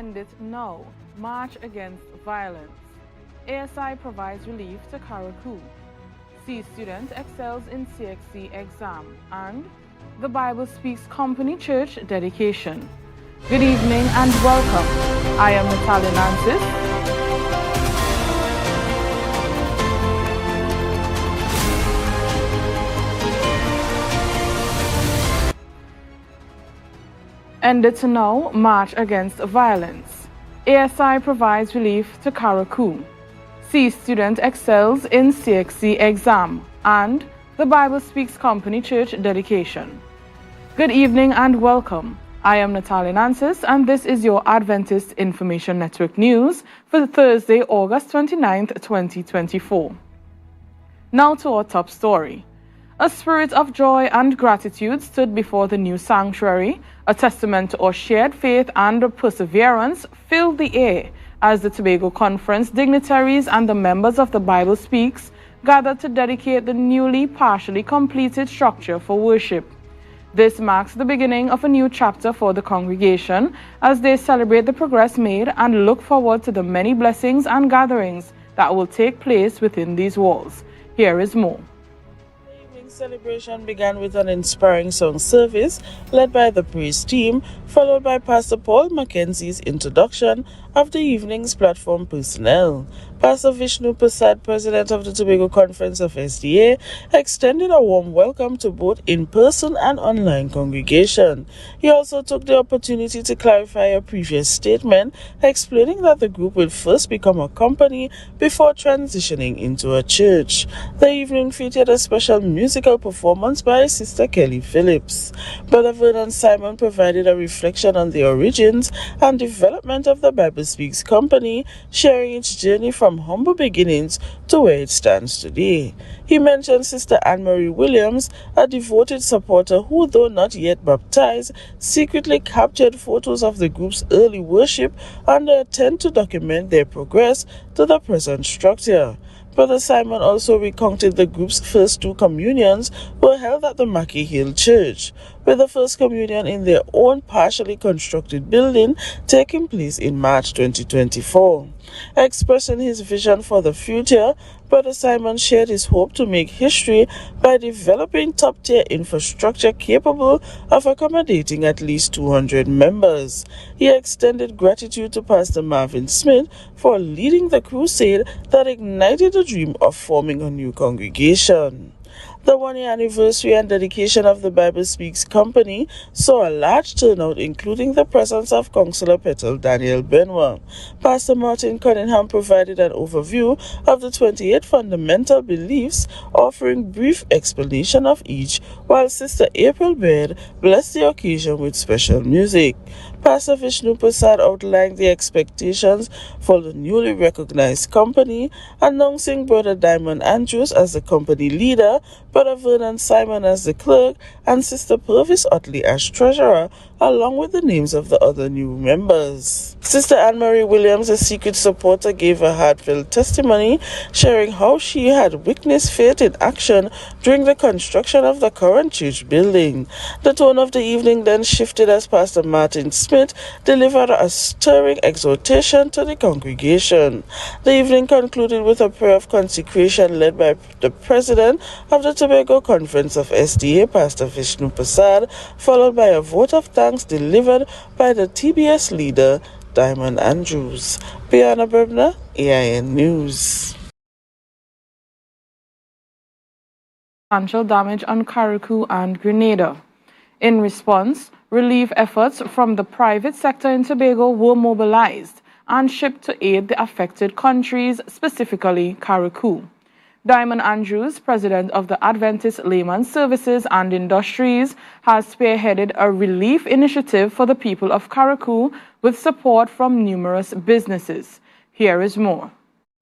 End it now. March against violence. ASI provides relief to Karakou. C student excels in CXC exam. And the Bible Speaks Company Church dedication. Good evening and welcome. I am Natalia Nancis. Ended to now March Against Violence. ASI provides relief to Karakou. C student excels in CXC exam. And the Bible Speaks Company Church dedication. Good evening and welcome. I am Natalia Nancis and this is your Adventist Information Network News for Thursday, August 29th, 2024. Now to our top story. A spirit of joy and gratitude stood before the new sanctuary. A testament to our shared faith and perseverance filled the air as the Tobago Conference dignitaries and the members of the Bible Speaks gathered to dedicate the newly partially completed structure for worship. This marks the beginning of a new chapter for the congregation as they celebrate the progress made and look forward to the many blessings and gatherings that will take place within these walls. Here is more. Celebration began with an inspiring song service led by the praise team, followed by Pastor Paul Mackenzie's introduction of the evening's platform personnel. Pastor Vishnu Prasad, president of the Tobago Conference of SDA, extended a warm welcome to both in-person and online congregation. He also took the opportunity to clarify a previous statement, explaining that the group will first become a company before transitioning into a church. The evening featured a special musical performance by Sister Kelly Phillips. Brother Vernon Simon provided a reflection on the origins and development of the Bible Speaks Company, sharing its journey from humble beginnings to where it stands today. He mentioned Sister Anne-Marie Williams, a devoted supporter who, though not yet baptized, secretly captured photos of the group's early worship under intent to document their progress to the present structure. Brother Simon also recounted the group's first two communions were held at the Mackey Hill Church, with the first communion in their own partially constructed building taking place in March 2024. Expressing his vision for the future, Brother Simon shared his hope to make history by developing top-tier infrastructure capable of accommodating at least 200 members. He extended gratitude to Pastor Marvin Smith for leading the crusade that ignited the dream of forming a new congregation. The one-year anniversary and dedication of the Bible Speaks Company saw a large turnout, including the presence of Councillor Petal Daniel Benoit. Pastor Martin Cunningham provided an overview of the 28 fundamental beliefs, offering brief explanation of each, while Sister April Baird blessed the occasion with special music. Pastor Vishnu Prasad outlined the expectations for the newly recognized company, announcing Brother Diamond Andrews as the company leader, Brother Vernon Simon as the clerk, and Sister Purvis Utley as treasurer, along with the names of the other new members. Sister Anne-Marie Williams, a secret supporter, gave a heartfelt testimony, sharing how she had witnessed faith in action during the construction of the current church building. The tone of the evening then shifted as Pastor Martin Smith delivered a stirring exhortation to the congregation. The evening concluded with a prayer of consecration led by the president of the Tobago Conference of SDA, Pastor Vishnu Prasad, followed by a vote of thanks delivered by the TBS leader, Diamond Andrews. Biana Brebner, AIN News. Substantial damage on Karakou and Grenada. In response, relief efforts from the private sector in Tobago were mobilized and shipped to aid the affected countries, specifically Karakou. Diamond Andrews, president of the Adventist Layman Services and Industries, has spearheaded a relief initiative for the people of Karakou with support from numerous businesses. Here is more.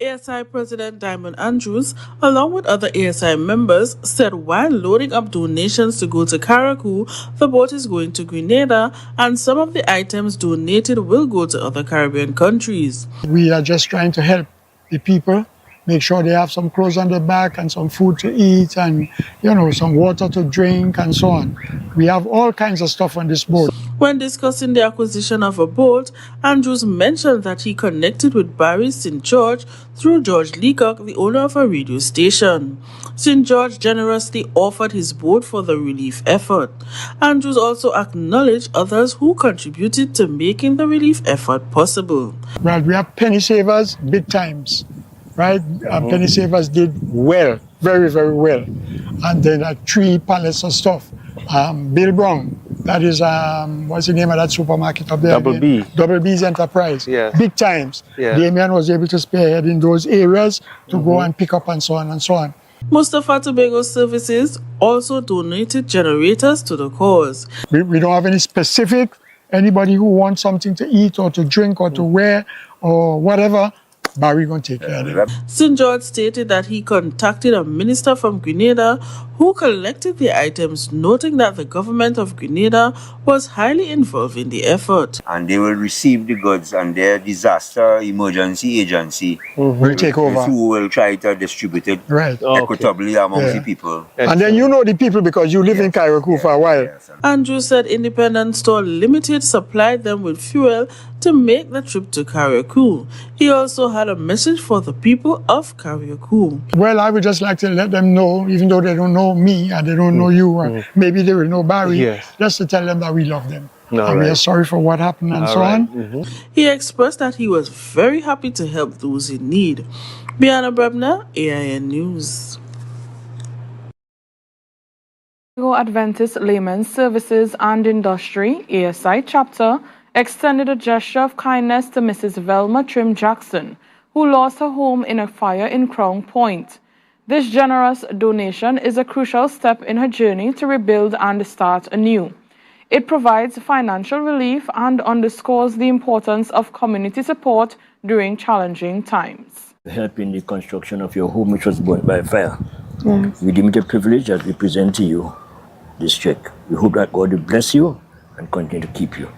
ASI President Diamond Andrews, along with other ASI members, said while loading up donations to go to Karakou, the boat is going to Grenada and some of the items donated will go to other Caribbean countries. We are just trying to help the people make sure they have some clothes on their back and some food to eat and, some water to drink and so on. We have all kinds of stuff on this boat. When discussing the acquisition of a boat, Andrews mentioned that he connected with Barry St. George through George Leacock, the owner of a radio station. St. George generously offered his boat for the relief effort. Andrews also acknowledged others who contributed to making the relief effort possible. Well, we have penny savers, big times, right? Penny savers did well, very, very well. And then 3 pallets of stuff. Bill Brown, that is, what's the name of that supermarket up there? Double B. Double B's Enterprise. Yeah. Big times. Yeah. Damien was able to spearhead in those areas to go and pick up and so on and so on. Mustafa Tobago Services also donated generators to the cause. We don't have any specific, anybody who wants something to eat or to drink or to wear or whatever, Barry going to take care of it. St. George stated that he contacted a minister from Grenada who collected the items, noting that the government of Grenada was highly involved in the effort. And they will receive the goods, and their disaster emergency agency will take over. Who will try to distribute it equitably amongst the people. And then you know the people because you live in Carriacou for a while. Andrew said Independent Store Limited supplied them with fuel to make the trip to Carriacou. He also had a message for the people of Carriacou. Well, I would just like to let them know, even though they don't know me and they don't know you, or maybe they will know Barry, just to tell them that we love them. And we are sorry for what happened and so on. He expressed that he was very happy to help those in need. Bianna Brebner, AIN News. Adventist Laymen's Services and Industry, ASI chapter, extended a gesture of kindness to Mrs. Velma Trim Jackson, who lost her home in a fire in Crown Point. This generous donation is a crucial step in her journey to rebuild and start anew. It provides financial relief and underscores the importance of community support during challenging times. Help in the construction of your home which was burnt by fire. We deem it a privilege that we present to you this check. We hope that God will bless you and continue to keep you.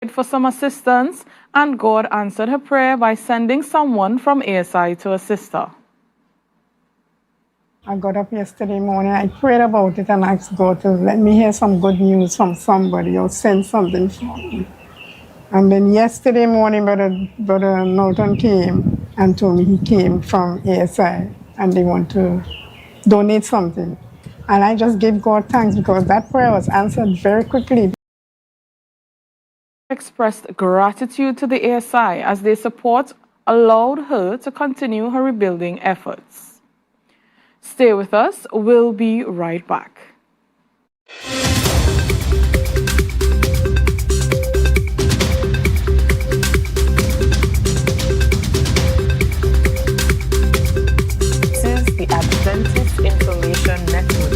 For some assistance, and God answered her prayer by sending someone from ASI to assist her. I got up yesterday morning, I prayed about it and asked God to let me hear some good news from somebody or send something for me. And then yesterday morning, Brother Norton came and told me he came from ASI and they want to donate something. And I just gave God thanks because that prayer was answered very quickly. Expressed gratitude to the ASI as their support allowed her to continue her rebuilding efforts. Stay with us, we'll be right back. This is the Adventist Information Network.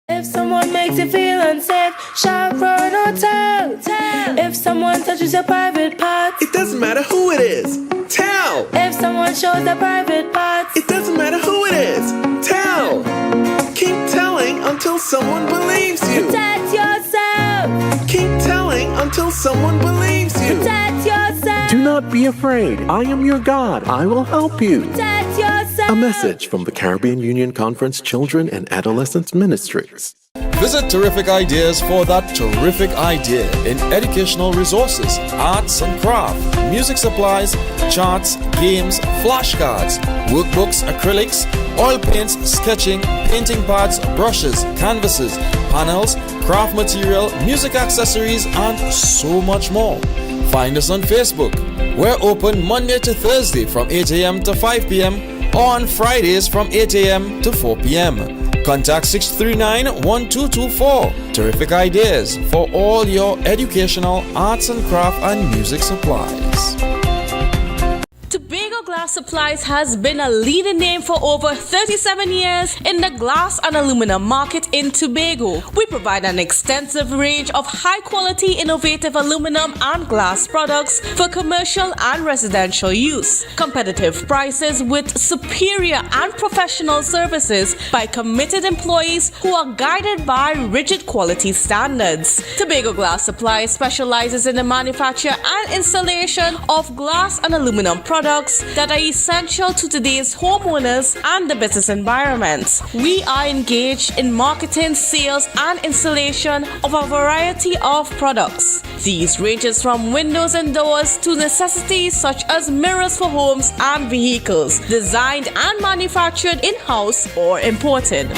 If someone makes you feel unsafe, shout, run, or tell. If someone touches your private parts, it doesn't matter who it is. Tell. If someone shows their private parts, it doesn't matter who it is. Tell. Keep telling until someone believes you. Protect yourself. Keep telling until someone believes you. Protect yourself. Do not be afraid. I am your God. I will help you. Protect yourself. A message from the Caribbean Union Conference Children and Adolescents Ministries. Visit Terrific Ideas for that terrific idea in educational resources, arts and craft, music supplies, charts, games, flashcards, workbooks, acrylics, oil paints, sketching, painting pads, brushes, canvases, panels, craft material, music accessories, and so much more. Find us on Facebook. We're open Monday to Thursday from 8 a.m. to 5 p.m. or on Fridays from 8 a.m. to 4 p.m. Contact 639-1224. Terrific Ideas for all your educational, arts and craft and music supplies. Tobago Glass Glass Supplies has been a leading name for over 37 years in the glass and aluminum market in Tobago. We provide an extensive range of high-quality, innovative aluminum and glass products for commercial and residential use. Competitive prices with superior and professional services by committed employees who are guided by rigid quality standards. Tobago Glass Supplies specializes in the manufacture and installation of glass and aluminum products that are essential to today's homeowners and the business environment. We are engaged in marketing, sales, and installation of a variety of products. These ranges from windows and doors to necessities such as mirrors for homes and vehicles, designed and manufactured in-house or imported.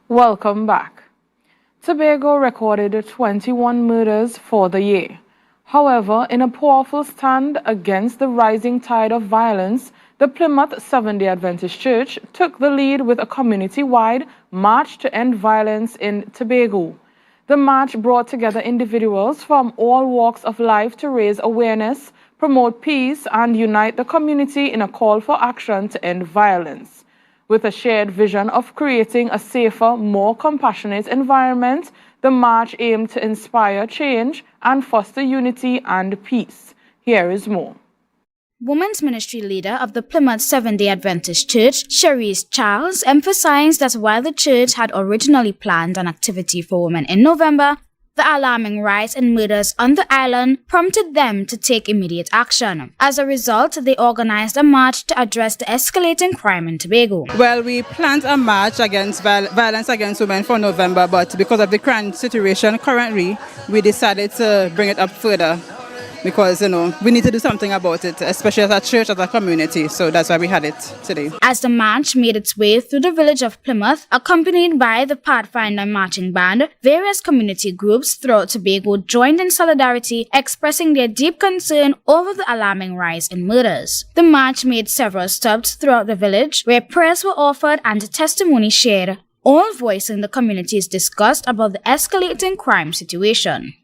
Welcome back. Tobago recorded 21 murders for the year. However, in a powerful stand against the rising tide of violence, the Plymouth Seventh-day Adventist Church took the lead with a community-wide march to end violence in Tobago. The march brought together individuals from all walks of life to raise awareness, promote peace, and unite the community in a call for action to end violence. With a shared vision of creating a safer, more compassionate environment, the march aimed to inspire change and foster unity and peace. Here is more. Women's Ministry Leader of the Plymouth Seventh-day Adventist Church, Cherise Charles, emphasized that while the church had originally planned an activity for women in November, the alarming rise in murders on the island prompted them to take immediate action. As a result, they organized a march to address the escalating crime in Tobago. Well, we planned a march against violence against women for November, but because of the current situation currently, we decided to bring it up further because, we need to do something about it, especially as a church, as a community. So that's why we had it today. As the march made its way through the village of Plymouth, accompanied by the Pathfinder Marching Band, various community groups throughout Tobago joined in solidarity, expressing their deep concern over the alarming rise in murders. The march made several stops throughout the village, where prayers were offered and testimony shared, all voicing the community's disgust about the escalating crime situation.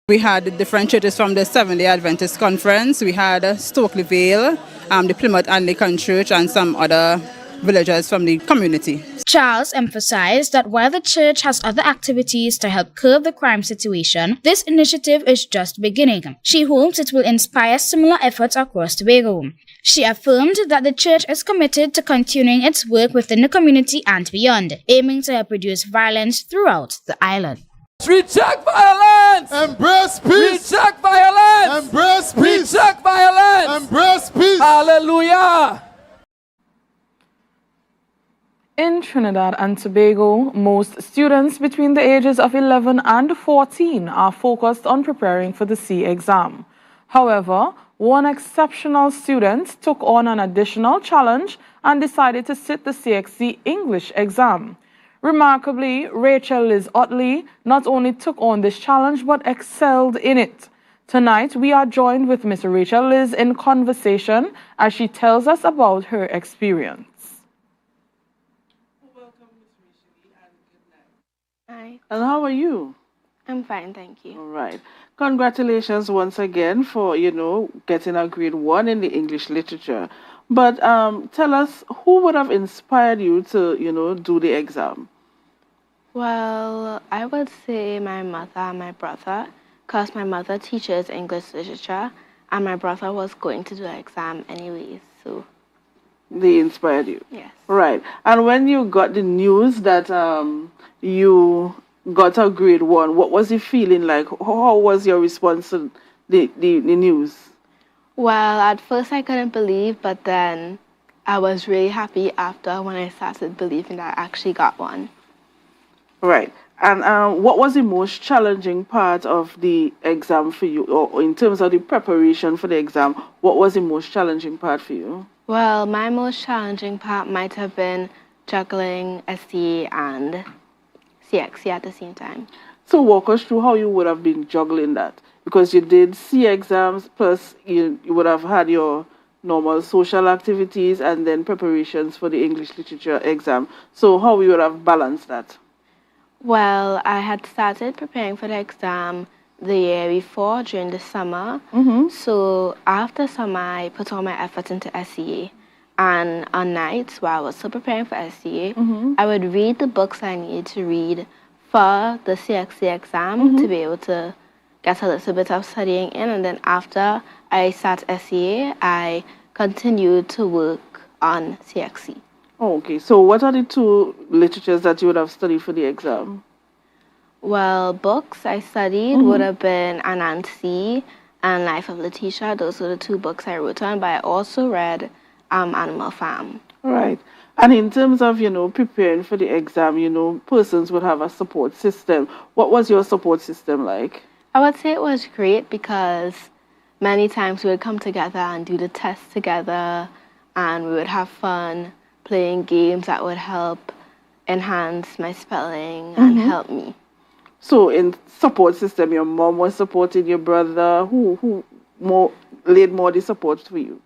We had different churches from the Seventh-day Adventist Conference. We had Stokely Vale, the Plymouth Anglican Church, and some other villagers from the community. Charles emphasized that while the church has other activities to help curb the crime situation, this initiative is just beginning. She hopes it will inspire similar efforts across Tobago. She affirmed that the church is committed to continuing its work within the community and beyond, aiming to help reduce violence throughout the island. Reject violence! Embrace peace! Reject violence! Embrace peace! Reject violence! Embrace peace! Hallelujah! In Trinidad and Tobago, most students between the ages of 11 and 14 are focused on preparing for the C exam. However, one exceptional student took on an additional challenge and decided to sit the CXC English exam. Remarkably, Rachel Liz Otley not only took on this challenge but excelled in it. Tonight, we are joined with Miss Rachel Liz in conversation as she tells us about her experience. Welcome, Miss Rachel, and good night. Hi. And how are you? I'm fine, thank you. All right. Congratulations once again for, getting a grade 1 in the English literature. But tell us, who would have inspired you to, do the exam? Well, I would say my mother and my brother, because my mother teaches English literature and my brother was going to do an exam anyways, so. They inspired you? Yes. Right. And when you got the news that you got a grade 1, what was the feeling like? How was your response to the news? Well, at first I couldn't believe, but then I was really happy after when I started believing that I actually got one. Right. And what was the most challenging part of the exam for you, or in terms of the preparation for the exam, what was the most challenging part for you? Well, my most challenging part might have been juggling SCA and CXC at the same time. So walk us through how you would have been juggling that. Because you did C exams, plus you would have had your normal social activities and then preparations for the English literature exam. So how you would have balanced that? Well, I had started preparing for the exam the year before during the summer. So after summer, I put all my effort into SCA. And on nights while I was still preparing for SCA, I would read the books I needed to read for the CXC exam to be able to get a little bit of studying in. And then after I sat SCA, I continued to work on CXC. Oh, okay. So what are the 2 literatures that you would have studied for the exam? Well, books I studied would have been Anansi and Life of Letitia. Those were the 2 books I wrote on, but I also read Animal Farm. Right. And in terms of, preparing for the exam, persons would have a support system. What was your support system like? I would say it was great because many times we would come together and do the tests together and we would have fun playing games that would help enhance my spelling and help me. So in support system, your mom was supporting your brother. Who laid more the support for you?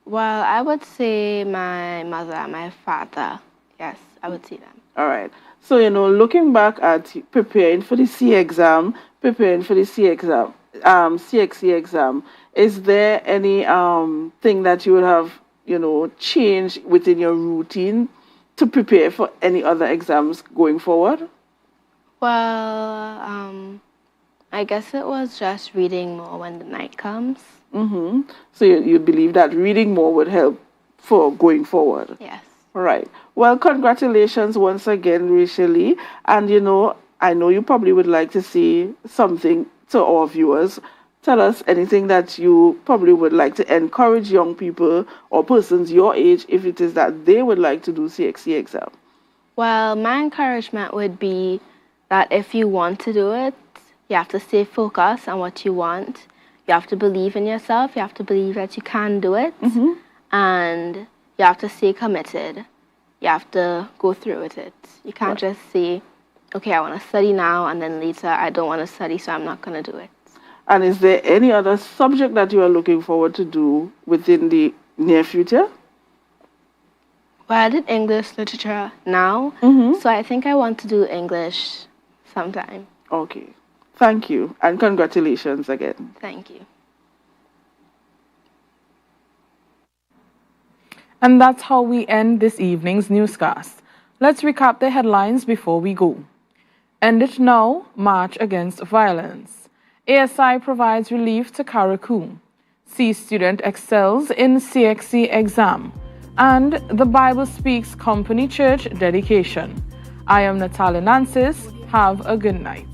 Well, I would say my mother and my father. Yes, I would say them. All right. So, looking back at preparing for the C exam, preparing for the CXC exam, is there any thing that you would have, changed within your routine to prepare for any other exams going forward? Well, I guess it was just reading more when the night comes. So you believe that reading more would help for going forward? Yes. Right. Well, congratulations once again, Rachel Lee. And, I know you probably would like to say something to our viewers. Tell us anything that you probably would like to encourage young people or persons your age if it is that they would like to do CXC exam. Well, my encouragement would be that if you want to do it, you have to stay focused on what you want. You have to believe in yourself. You have to believe that you can do it. And you have to stay committed. You have to go through with it. You can't just say, okay, I want to study now, and then later I don't want to study, so I'm not going to do it. And is there any other subject that you are looking forward to do within the near future? Well, I did English literature now, so I think I want to do English sometime. Okay. Thank you, and congratulations again. Thank you. And that's how we end this evening's newscast. Let's recap the headlines before we go. End It Now, March Against Violence. ASI provides relief to Karakou. C student excels in CXC exam. And the Bible Speaks Company Church dedication. I am Natalia Nancis. Have a good night.